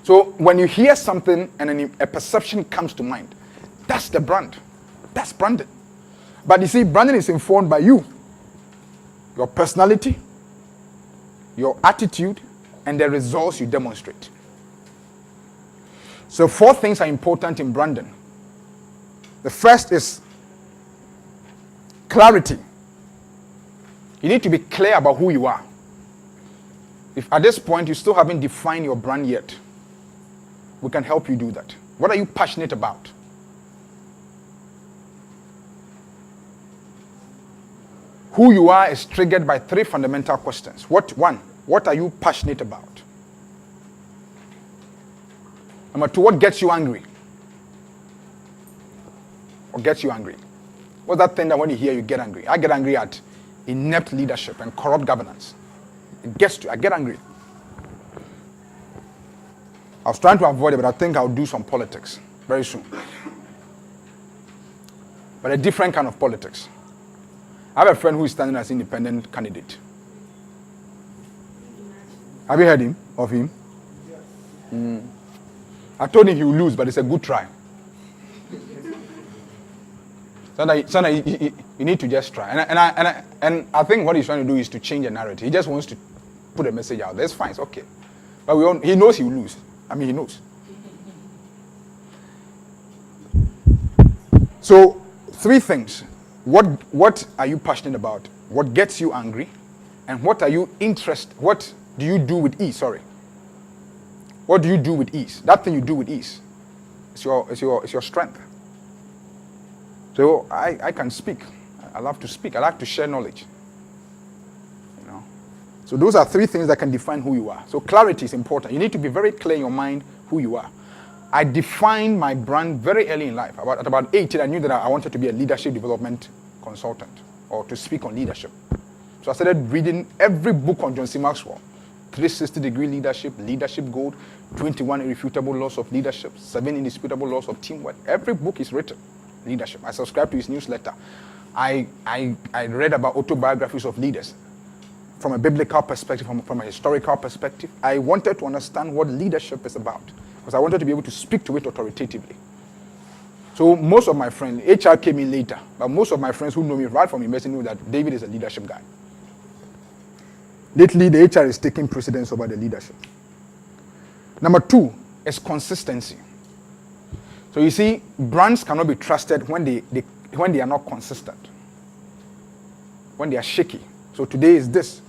So when you hear something and then a perception comes to mind, that's the brand. That's branding. But you see, branding is informed by you. Your personality, your attitude, and the results you demonstrate. So 4 things are important in branding. The first is clarity. You need to be clear about who you are. If at this point you still haven't defined your brand yet, we can help you do that. What are you passionate about? Who you are is triggered by 3 fundamental questions. What are you passionate about? Number 2, what gets you angry? What gets you angry? What's that thing that when you hear you get angry? I get angry at inept leadership and corrupt governance. I get angry. I was trying to avoid it, but I think I'll do some politics very soon. But a different kind of politics. I have a friend who is standing as independent candidate. Have you heard of him? Yes. I told him he will lose, but it's a good try. So you need to just try. And I think what he's trying to do is to change the narrative. He just wants to put a message out there. It's fine, it's okay. But he knows he will lose. I mean, he knows. So, 3 things. What are you passionate about? What gets you angry? And what are you interested? What do you do with ease? Sorry. What do you do with ease? That thing you do with ease. It's your strength. So I can speak. I love to speak. I like to share knowledge. You know. So those are 3 things that can define who you are. So clarity is important. You need to be very clear in your mind who you are. I defined my brand very early in life. At about 18, I knew that I wanted to be a leadership development consultant or to speak on leadership. So I started reading every book on John C. Maxwell. 360-degree leadership, leadership gold, 21 irrefutable laws of leadership, 7 indisputable laws of teamwork. Every book is written. Leadership. I subscribed to his newsletter. I read about autobiographies of leaders from a biblical perspective, from a historical perspective. I wanted to understand what leadership is about because I wanted to be able to speak to it authoritatively. So most of my friends, HR came in later, but most of my friends who know me right from university know that David is a leadership guy. Lately, the HR is taking precedence over the leadership. Number 2 is consistency. So you see, brands cannot be trusted when they are not consistent. When they are shaky. So today is this.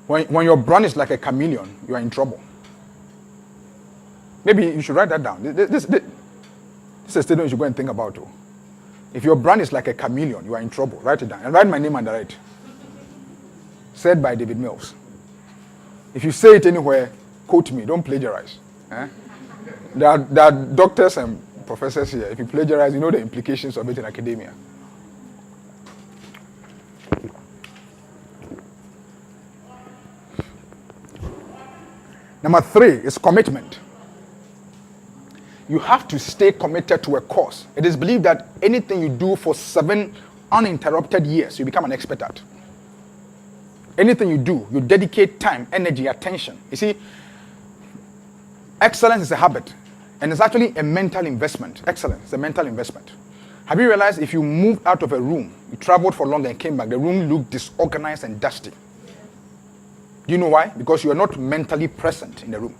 When your brand is like a chameleon, you are in trouble. Maybe you should write that down. This is a statement you should go and think about too. If your brand is like a chameleon, you are in trouble. Write it down. And write my name under it. Said by David Mills. If you say it anywhere, quote me. Don't plagiarize. Eh? There are doctors and professors here. If you plagiarize, you know the implications of it in academia. Number 3 is commitment. You have to stay committed to a cause. It is believed that anything you do for 7 uninterrupted years, you become an expert at. Anything you do, you dedicate time, energy, attention. You see, excellence is a habit, and it's actually a mental investment. Excellence is a mental investment. Have you realized if you moved out of a room, you traveled for long and came back, the room looked disorganized and dusty? Do you know why? Because you are not mentally present in the room.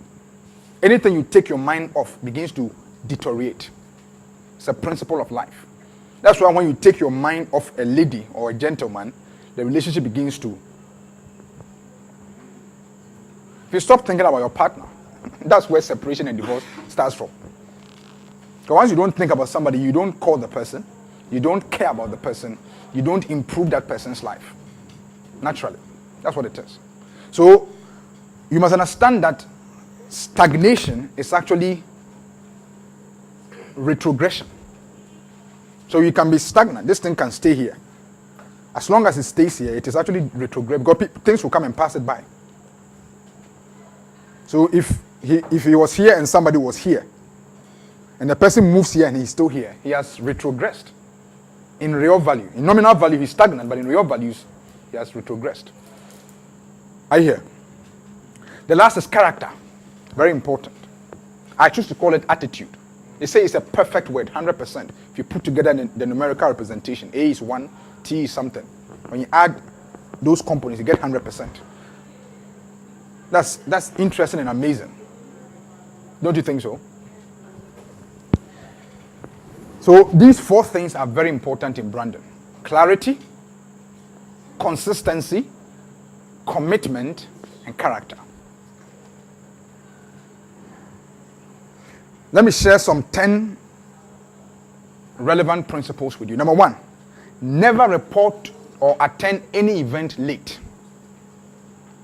Anything you take your mind off begins to deteriorate. It's a principle of life. That's why when you take your mind off a lady or a gentleman, the relationship begins to. If you stop thinking about your partner, that's where separation and divorce starts from. Because once you don't think about somebody, you don't call the person, you don't care about the person, you don't improve that person's life. Naturally. That's what it is. So, you must understand that stagnation is actually retrogression. So you can be stagnant. This thing can stay here. As long as it stays here, it is actually retrograde because things will come and pass it by. So if he was here and somebody was here, and the person moves here and he's still here, he has retrogressed in real value. In nominal value, he's stagnant, but in real values, he has retrogressed. I hear. The last is character. Very important. I choose to call it attitude. They say it's a perfect word, 100%. If you put together the numerical representation, A is 1, T is something. When you add those components, you get 100%. That's interesting and amazing. Don't you think so? So these 4 things are very important in branding. Clarity, consistency, commitment, and character. Let me share some 10 relevant principles with you. Number 1, never report or attend any event late.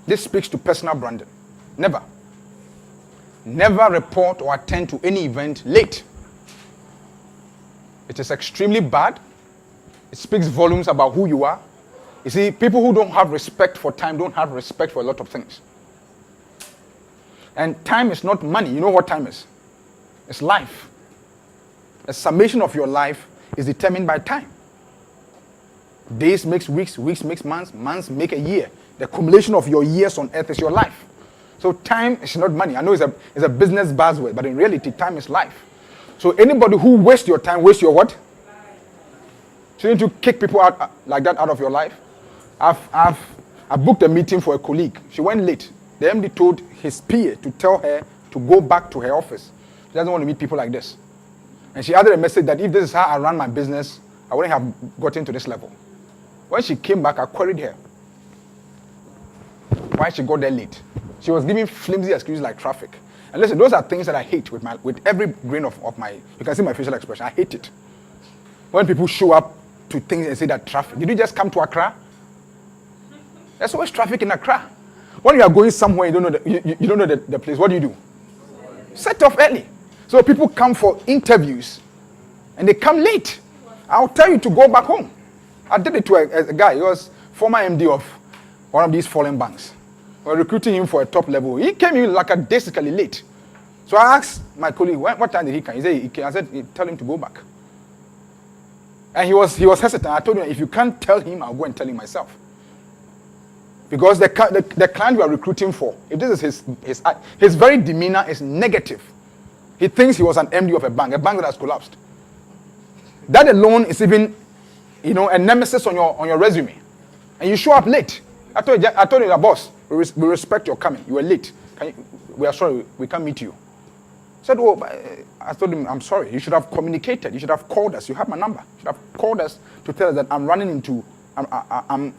This speaks to personal branding. Never. Never report or attend to any event late. It is extremely bad. It speaks volumes about who you are. You see, people who don't have respect for time don't have respect for a lot of things. And time is not money. You know what time is? It's life. A summation of your life is determined by time. Days makes weeks, weeks makes months, months make a year. The accumulation of your years on earth is your life. So time is not money. I know it's a business buzzword, but in reality, time is life. So anybody who wastes your time, wastes your what? Shouldn't you kick people out like that out of your life? I booked a meeting for a colleague. She went late. The MD told his PA to tell her to go back to her office. She doesn't want to meet people like this. And she added a message that if this is how I run my business, I wouldn't have gotten to this level. When she came back, I queried her why she got there late. She was giving flimsy excuses like traffic. And listen, those are things that I hate with every grain of my, you can see my facial expression. I hate it. When people show up to things and say that traffic. Did you just come to Accra? There's always traffic in Accra. When you are going somewhere, you don't know the place, what do? Set off early. So people come for interviews and they come late. I'll tell you to go back home. I did it to a guy. He was former MD of one of these foreign banks. We were recruiting him for a top level. He came in like basically late. So I asked my colleague, what time did he come? He said, he came. I said, tell him to go back. And he was hesitant. I told him, if you can't tell him, I'll go and tell him myself. Because the client we are recruiting for, if this is his very demeanor is negative. He thinks he was an MD of a bank that has collapsed. That alone is even, a nemesis on your resume. And you show up late. I told you, the boss, we respect your coming. You were late. We are sorry, we can't meet you. He said, I told him, I'm sorry. You should have communicated. You should have called us. You have my number. You should have called us to tell us that I'm running into, I'm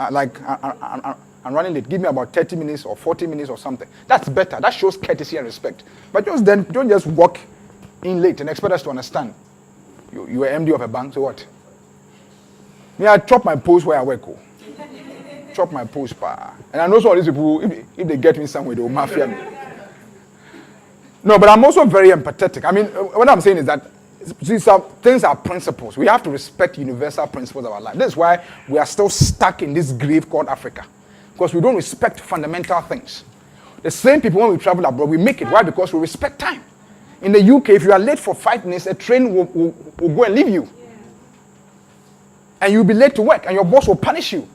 running late. Give me about 30 minutes or 40 minutes or something. That's better. That shows courtesy and respect. But don't just walk in late and expect us to understand. You were MD of a bank, so what? Me, I chop my post where I work. Chop my post, and I know some of these people, if they get me somewhere, they will mafia me. No, but I'm also very empathetic. I mean, what I'm saying is that these things are principles. We have to respect universal principles of our life. This is why we are still stuck in this grave called Africa. Because we don't respect fundamental things. The same people, when we travel abroad, we make it. Why? Because we respect time. In the UK, if you are late for 5 minutes, a train will go and leave you. Yeah. And you'll be late to work, and your boss will punish you.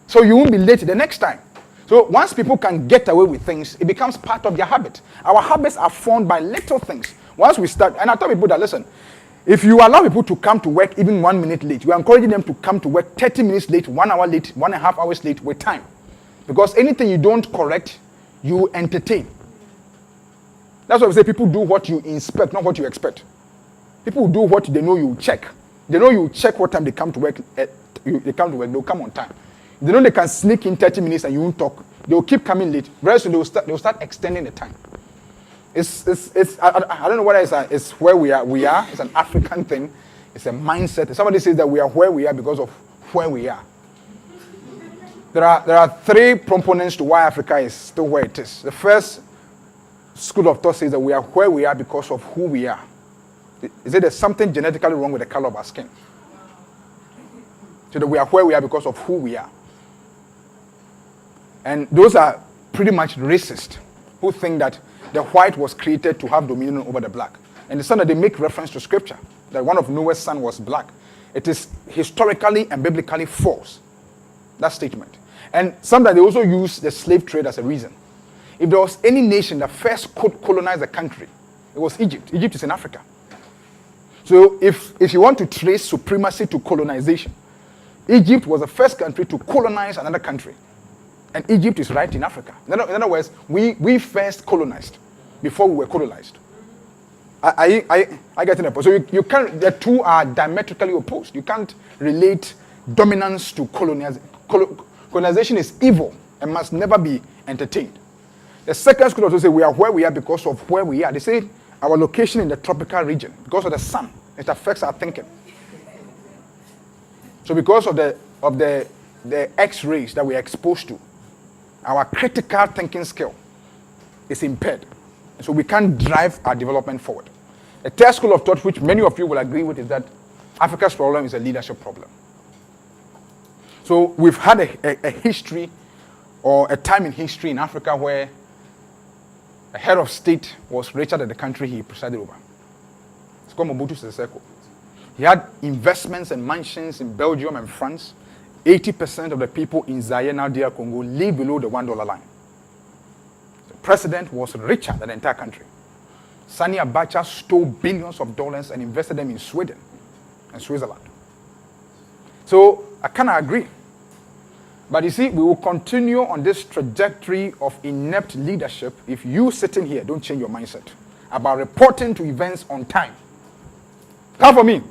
So you won't be late the next time. So once people can get away with things, it becomes part of their habit. Our habits are formed by little things. Once we start, and I tell people that, listen, if you allow people to come to work even 1 minute late, you are encouraging them to come to work 30 minutes late, 1 hour late, 1.5 hours late with time. Because anything you don't correct, you entertain. That's why we say people do what you inspect, not what you expect. People do what they know you check. They know you check what time they come to work. They come to work, they'll come on time. They know they can sneak in 30 minutes and you won't talk. They'll keep coming late. Very soon they'll start extending the time. I don't know whether it's where we are. It's an African thing. It's a mindset. Somebody says that we are where we are because of where we are. There are 3 components to why Africa is still where it is. The first school of thought says that we are where we are because of who we are. Is it there's something genetically wrong with the color of our skin? So that we are where we are because of who we are. And those are pretty much racist who think that the white was created to have dominion over the black. And the son that they make reference to scripture, that one of Noah's son was black. It is historically and biblically false, that statement. And sometimes they also use the slave trade as a reason. If there was any nation that first could colonize a country, it was Egypt. Egypt is in Africa. So if you want to trace supremacy to colonization, Egypt was the first country to colonize another country. And Egypt is right in Africa. In other words, we first colonized before we were colonized. I get in a point. So you can't, the two are diametrically opposed. You can't relate dominance to colonization. Colonization is evil and must never be entertained. The second school also say we are where we are because of where we are. They say our location in the tropical region, because of the sun, it affects our thinking. So because of the X-rays that we are exposed to, our critical thinking skill is impaired. So we can't drive our development forward. The third school of thought, which many of you will agree with, is that Africa's problem is a leadership problem. So we've had a history or a time in history in Africa where a head of state was richer than the country he presided over. It's called Mobutu Sese Seko. He had investments and mansions in Belgium and France. 80% of the people in Zaire, now DR Congo, live below the $1 line. The president was richer than the entire country. Sani Abacha stole billions of dollars and invested them in Sweden and Switzerland. So I kind of agree. But you see, we will continue on this trajectory of inept leadership if you sitting here don't change your mindset about reporting to events on time. Come for me.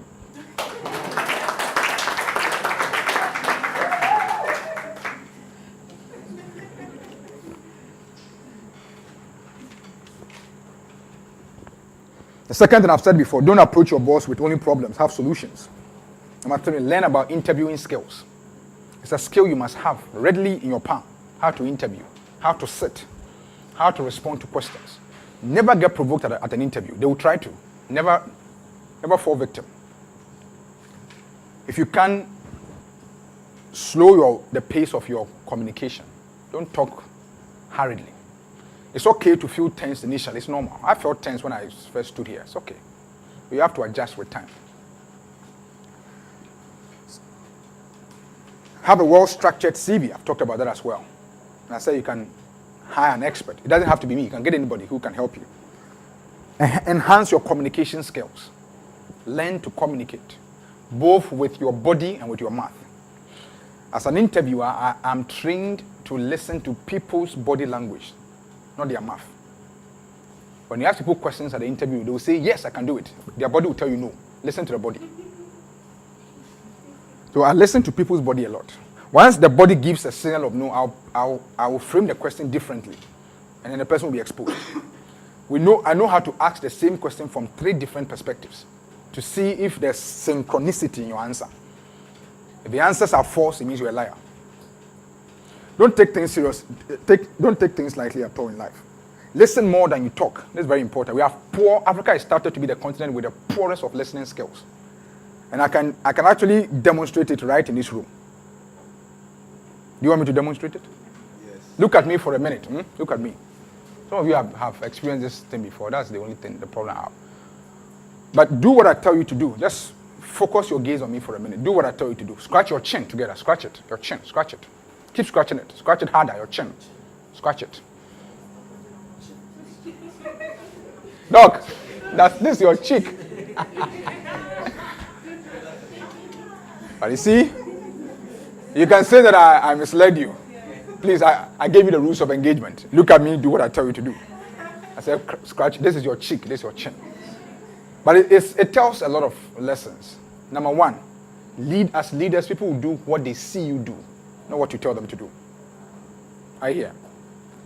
The second thing I've said before, don't approach your boss with only problems, have solutions. Number 3, learn about interviewing skills. It's a skill you must have readily in your palm. How to interview, how to sit, how to respond to questions. Never get provoked at an interview. They will try to. Never fall victim. If you can slow the pace of your communication, don't talk hurriedly. It's okay to feel tense initially. It's normal. I felt tense when I first stood here. It's okay. But you have to adjust with time. Have a well-structured CV. I've talked about that as well. And I said you can hire an expert. It doesn't have to be me. You can get anybody who can help you. Enhance your communication skills. Learn to communicate, both with your body and with your mouth. As an interviewer, I'm trained to listen to people's body language, not their mouth. When you ask people questions at the interview, they will say, yes, I can do it. Their body will tell you no. Listen to the body. So I listen to people's body a lot. Once the body gives a signal of no, I will frame the question differently. And then the person will be exposed. I know how to ask the same question from 3 different perspectives to see if there's synchronicity in your answer. If the answers are false, it means you're a liar. Don't take things serious. Don't take things lightly at all in life. Listen more than you talk. That's very important. Africa has started to be the continent with the poorest of listening skills. And I can actually demonstrate it right in this room. Do you want me to demonstrate it? Yes. Look at me for a minute. Look at me. Some of you have experienced this thing before. That's the only thing, the problem I have. But do what I tell you to do. Just focus your gaze on me for a minute. Do what I tell you to do. Scratch your chin together. Scratch it. Your chin. Scratch it. Keep scratching it. Scratch it harder. Your chin. Scratch it. Doc, this is your cheek. But you see, you can say that I misled you. Please, I gave you the rules of engagement. Look at me, do what I tell you to do. I said, scratch, this is your cheek, this is your chin. But it tells a lot of lessons. Number 1, as leaders, people will do what they see you do, not what you tell them to do. I hear.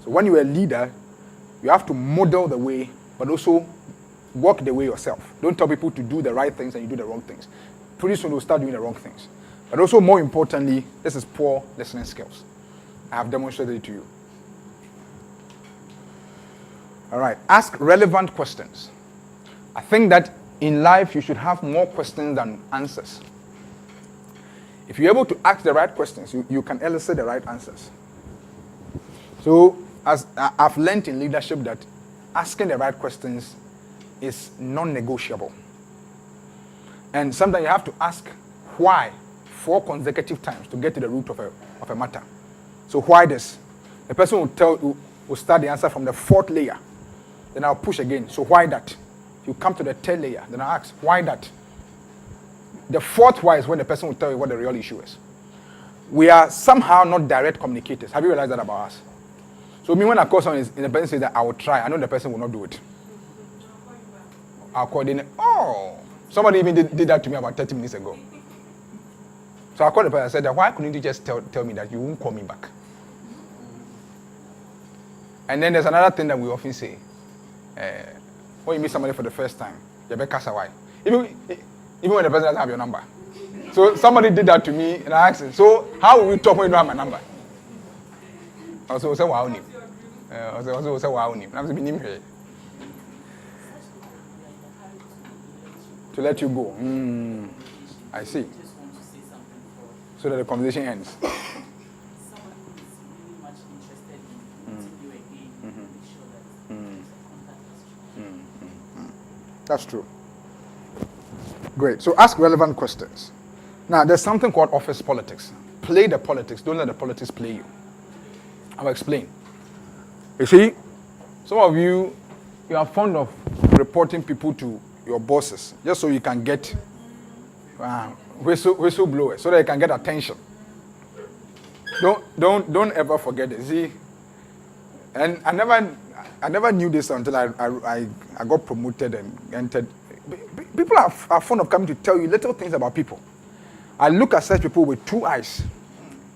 So when you're a leader, you have to model the way, but also walk the way yourself. Don't tell people to do the right things and you do the wrong things. Pretty soon they'll start doing the wrong things. But also, more importantly, this is poor listening skills. I have demonstrated it to you. All right, ask relevant questions. I think that in life you should have more questions than answers. If you're able to ask the right questions, you can elicit the right answers. So, as I've learned in leadership that asking the right questions is non-negotiable. And sometimes you have to ask why 4 consecutive times to get to the root of a matter. So why this? The person will start the answer from the 4th layer. Then I'll push again. So why that? You come to the 3rd layer. Then I'll ask, why that? The 4th why is when the person will tell you what the real issue is. We are somehow not direct communicators. Have you realized that about us? So me, when I call someone and the person says that I will try, I know the person will not do it. I'll coordinate. Oh, somebody even did that to me about 30 minutes ago. So I called the person and said, that why couldn't you just tell me that you won't call me back? And then there's another thing that we often say. When you meet somebody for the first time, you better cast away. Even when the person doesn't have your number. So somebody did that to me, and I asked him, so how will we talk when you don't have my number? Also, say wow, name. Also, say wow, name. I'm saying here to let you go. I see. So that the conversation ends. Someone who is really much interested in meeting you again, make sure that contact us. That's true. Great. So ask relevant questions. Now, there's something called office politics. Play the politics. Don't let the politics play you. I'll explain. You see, some of you are fond of reporting people to your bosses just so you can get whistleblowers, so that you can get attention. Don't ever forget it. See, and I never knew this until I got promoted and entered. People are fond of coming to tell you little things about people. I look at such people with two eyes.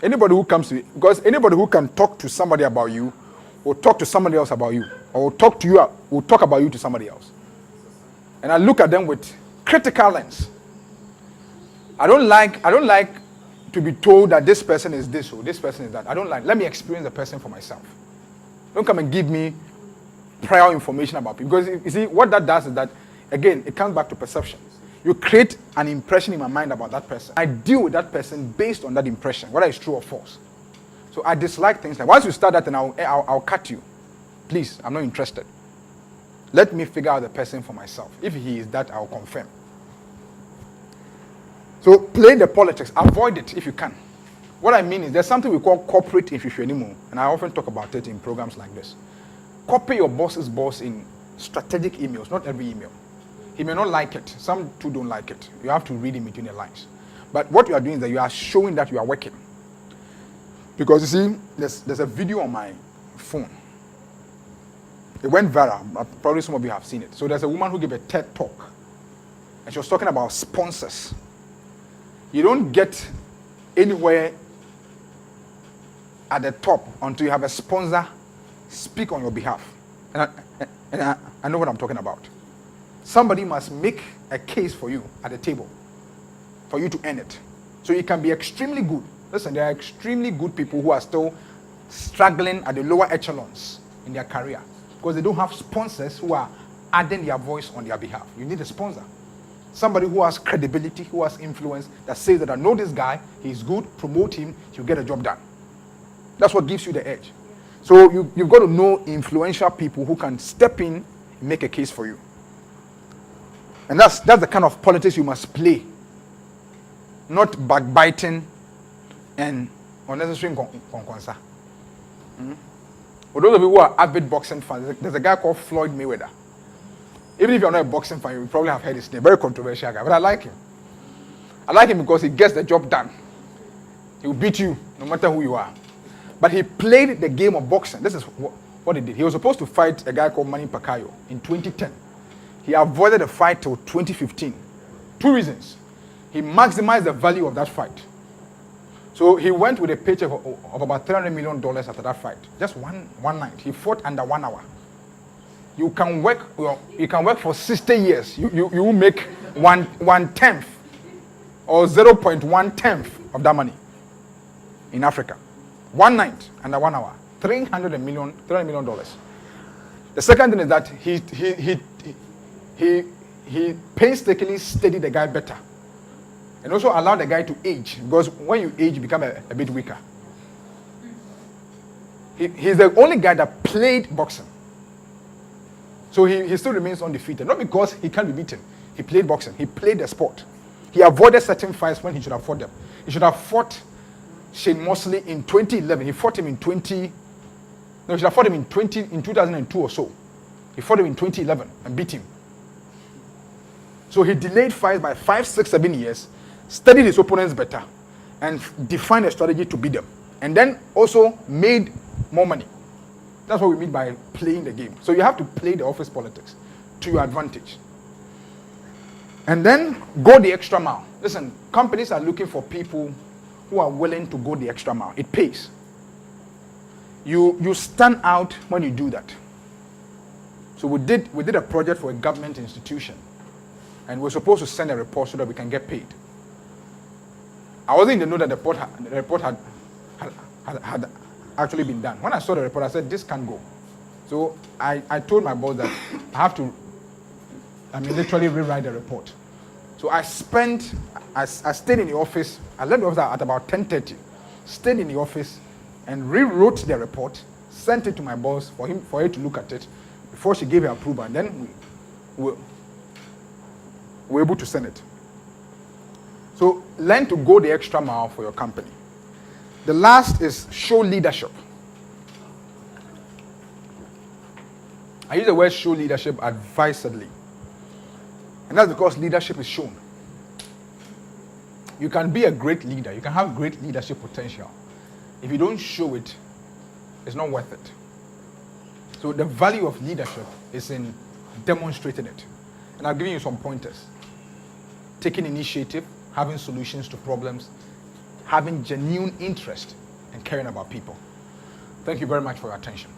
Anybody who comes to me, because anybody who can talk to somebody about you will talk to somebody else about you, or will talk to you, will talk about you to somebody else. And I look at them with critical lens. I don't like to be told that this person is this or this person is that. I don't like. Let me experience the person for myself. Don't come and give me prior information about people. Because you see, what that does is that, again, it comes back to perception. You create an impression in my mind about that person. I deal with that person based on that impression, whether it's true or false. So I dislike things like, once you start that, then I'll cut you. Please, I'm not interested. Let me figure out the person for myself. If he is that, I'll confirm. So play the politics. Avoid it if you can. What I mean is there's something we call corporate influencer, and I often talk about it in programs like this. Copy your boss's boss in strategic emails, not every email. He may not like it. Some too don't like it. You have to read in between the lines. But what you are doing is that you are showing that you are working. Because you see, there's a video on my phone. It went viral. Probably some of you have seen it. So there's a woman who gave a TED talk. And she was talking about sponsors. You don't get anywhere at the top until you have a sponsor speak on your behalf. And I know what I'm talking about. Somebody must make a case for you at the table for you to earn it. So you can be extremely good. Listen, there are extremely good people who are still struggling at the lower echelons in their career because they don't have sponsors who are adding their voice on their behalf. You need a sponsor. Somebody who has credibility, who has influence, that says that I know this guy, he's good, promote him, he'll get a job done. That's what gives you the edge. So you've got to know influential people who can step in and make a case for you. And that's the kind of politics you must play. Not backbiting and unnecessary conquensa. For those of you who are avid boxing fans, there's a guy called Floyd Mayweather. Even if you're not a boxing fan, you probably have heard his name. Very controversial guy, but I like him. I like him because he gets the job done. He will beat you no matter who you are. But he played the game of boxing. This is what he did. He was supposed to fight a guy called Manny Pacquiao in 2010. He avoided the fight till 2015. Two reasons. He maximized the value of that fight. So he went with a paycheck of about $300 million after that fight. Just one night. He fought under 1 hour. You can work for 60 years. You will make one tenth or 0.1 of that money in Africa. One night under 1 hour. $300 million. The second thing is that he painstakingly studied the guy better. And also allowed the guy to age. Because when you age, you become a bit weaker. He's the only guy that played boxing. So he still remains undefeated. Not because he can't be beaten. He played boxing. He played the sport. He avoided certain fights when he should have fought them. He should have fought Shane Mosley in 2011. He fought him in 2002 or so. He fought him in 2011 and beat him. So he delayed fights by 5, 6, 7 years, studied his opponents better, and defined a strategy to beat them. And then also made more money. That's what we mean by playing the game. So you have to play the office politics to your advantage. And then go the extra mile. Listen, companies are looking for people who are willing to go the extra mile. It pays. You stand out when you do that. So we did a project for a government institution, and we're supposed to send a report so that we can get paid. I wasn't in the know that the report had actually been done. When I saw the report, I said, this can't go. So I told my boss that I have to, literally rewrite the report. So I stayed in the office. I left the office at about 10:30. Stayed in the office and rewrote the report, sent it to my boss for her to look at it before she gave her approval, and then we were able to send it. So learn to go the extra mile for your company. The last is show leadership. I use the word show leadership advisedly. And that's because leadership is shown. You can be a great leader. You can have great leadership potential. If you don't show it, it's not worth it. So the value of leadership is in demonstrating it. And I've given you some pointers. Taking initiative, having solutions to problems, having genuine interest, and caring about people. Thank you very much for your attention.